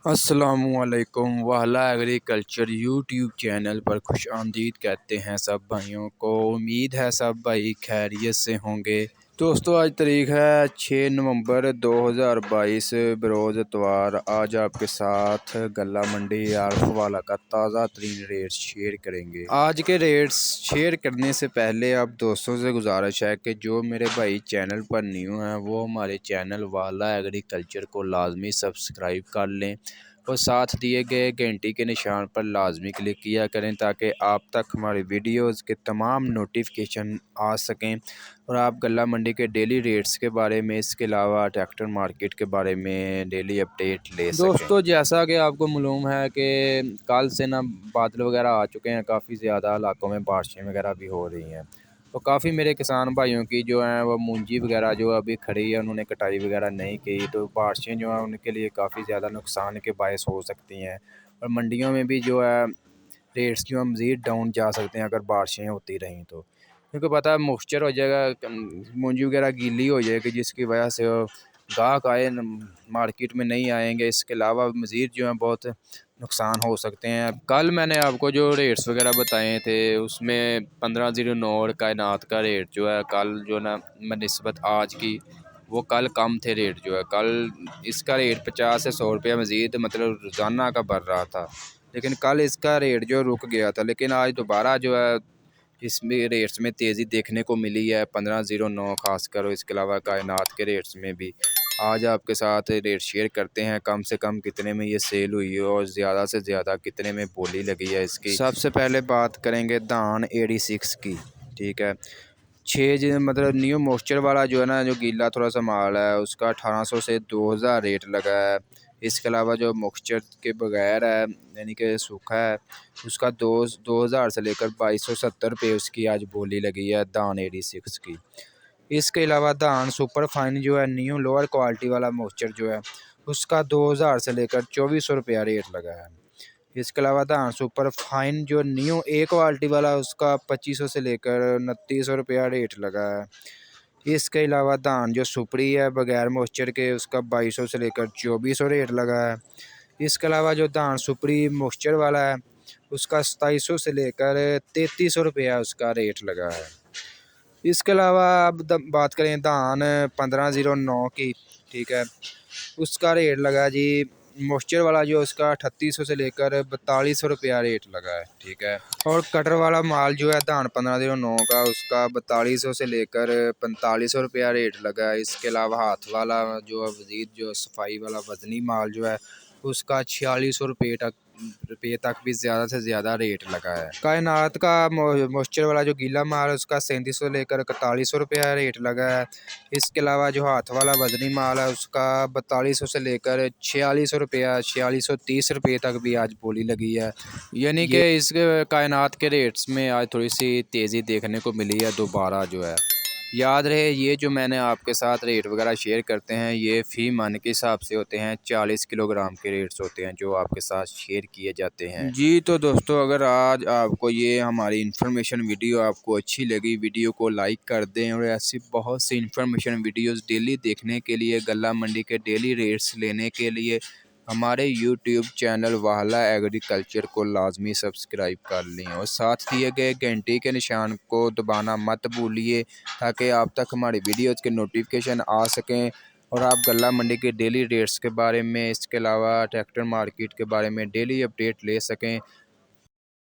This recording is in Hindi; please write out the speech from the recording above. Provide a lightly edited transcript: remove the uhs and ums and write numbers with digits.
अस्सलामुअलैकुम वाला एग्रीकल्चर यूट्यूब चैनल पर खुश आमदीद कहते हैं सब भाइयों को। उम्मीद है सब भाई खैरियत से होंगे। दोस्तों आज तारीख है 6 नवंबर 2022 बरोज़ इतवार। आज आपके साथ गल्ला मंडी आल्फ वाला का ताज़ा तरीन रेट शेयर करेंगे। आज के रेट्स शेयर करने से पहले आप दोस्तों से गुजारिश है कि जो मेरे भाई चैनल पर न्यू हैं वो हमारे चैनल वाला एग्रीकल्चर को लाजमी सब्सक्राइब कर लें और साथ दिए गए घंटी के निशान पर लाजमी क्लिक किया करें ताकि आप तक हमारी वीडियोस के तमाम नोटिफिकेशन आ सकें और आप गल्ला मंडी के डेली रेट्स के बारे में, इसके अलावा ट्रैक्टर मार्केट के बारे में डेली अपडेट ले सकें। दोस्तों जैसा कि आपको मालूम है कि कल से ना बादल वगैरह आ चुके हैं, काफ़ी ज़्यादा इलाकों में बारिशें वगैरह भी हो रही हैं। तो काफ़ी मेरे किसान भाइयों की जो हैं वो मूंजी वगैरह जो अभी खड़ी है, उन्होंने कटाई वगैरह नहीं की, तो बारिशें जो हैं उनके लिए काफ़ी ज़्यादा नुकसान के बायस हो सकती हैं और मंडियों में भी जो है रेट्स जो है मज़ीद डाउन जा सकते हैं अगर बारिशें होती रहें तो, क्योंकि पता है मॉइस्चर हो जाएगा, मूंजी वगैरह गीली हो जाएगी जिसकी वजह से गाहक आए मार्केट में नहीं आएंगे। इसके अलावा मज़ीद जो है बहुत नुकसान हो सकते हैं। कल मैंने आपको जो रेट्स वगैरह बताए थे उसमें 1509 और कायनात का रेट जो है कल जो ना बनिस्बत आज की वो कल कम थे रेट जो है। कल इसका रेट 50 से 100 रुपया मज़ीद मतलब रोज़ाना का बढ़ रहा था, लेकिन कल इसका रेट जो रुक गया था। लेकिन आज दोबारा जो है इसमें रेट्स में तेज़ी देखने को मिली है 1509 खासकर, और इसके अलावा कायनात के रेट्स में भी। आज आपके साथ रेट शेयर करते हैं कम से कम कितने में ये सेल हुई है और ज़्यादा से ज़्यादा कितने में बोली लगी है इसकी। सबसे पहले बात करेंगे धान 86 की, ठीक है। मतलब न्यू मॉइस्चर वाला जो है ना, जो गीला थोड़ा सा माल है उसका 1800 से 2000 रेट लगा है। इसके अलावा जो मॉइस्चर के बगैर है यानी कि सूखा है उसका 2000 से लेकर 2270 रुपये उसकी आज बोली लगी है धान 86 की। इसके अलावा धान सुपर फाइन जो है न्यू लोअर क्वालिटी वाला मॉइस्चर जो है उसका 2000 से लेकर 2400 रुपया रेट लगा है। इसके अलावा धान सुपर फाइन जो न्यू ए क्वालिटी वाला उसका 2500 से लेकर 2900 रुपया रेट लगा है। इसके अलावा धान जो सुपरी है बगैर मॉइस्चर के उसका 2200 से लेकर 2400 रेट लगा है। इसके अलावा जो धान सुपरी मॉइस्चर वाला है उसका 2700 से लेकर 3300 रुपया उसका रेट लगा है। इसके अलावा अब बात करें धान 1509 की, ठीक है, उसका रेट लगा जी मॉइस्चर वाला जो उसका 3800 से लेकर 4200 रुपया रेट लगा है, ठीक है। और कटर वाला माल जो है धान 1509 का उसका 4200 से लेकर 4500 रुपया रेट लगा है। इसके अलावा हाथ वाला जो वजीद जो सफाई वाला वजनी माल जो है उसका 4600 रुपये तक भी ज़्यादा से ज़्यादा रेट लगा है। कायनात का मॉइस्चर वाला जो गीला माल है उसका 3700 लेकर 4100 रुपया रेट लगा है। इसके अलावा जो हाथ वाला वजनी माल है उसका 4200 से लेकर 4600 रुपया 4630 रुपये तक भी आज बोली लगी है। यानी कि इस कायनात के रेट्स में आज थोड़ी सी तेज़ी देखने को मिली है दोबारा जो है। याद रहे ये जो मैंने आपके साथ रेट वगैरह शेयर करते हैं ये फ़ी मन के हिसाब से होते हैं, 40 किलोग्राम के रेट्स होते हैं जो आपके साथ शेयर किए जाते हैं जी। तो दोस्तों अगर आज आपको ये हमारी इन्फॉर्मेशन वीडियो आपको अच्छी लगी, वीडियो को लाइक कर दें और ऐसी बहुत सी इन्फॉर्मेशन वीडियोस डेली देखने के लिए, गल्ला मंडी के डेली रेट्स लेने के लिए हमारे यूट्यूब चैनल वाला एग्रीकल्चर को लाजमी सब्सक्राइब कर लें और साथ दिए गए घंटी के निशान को दबाना मत भूलिए ताकि आप तक हमारी वीडियोज़ के नोटिफिकेशन आ सकें और आप गल्ला मंडी के डेली रेट्स के बारे में, इसके अलावा ट्रैक्टर मार्केट के बारे में डेली अपडेट ले सकें।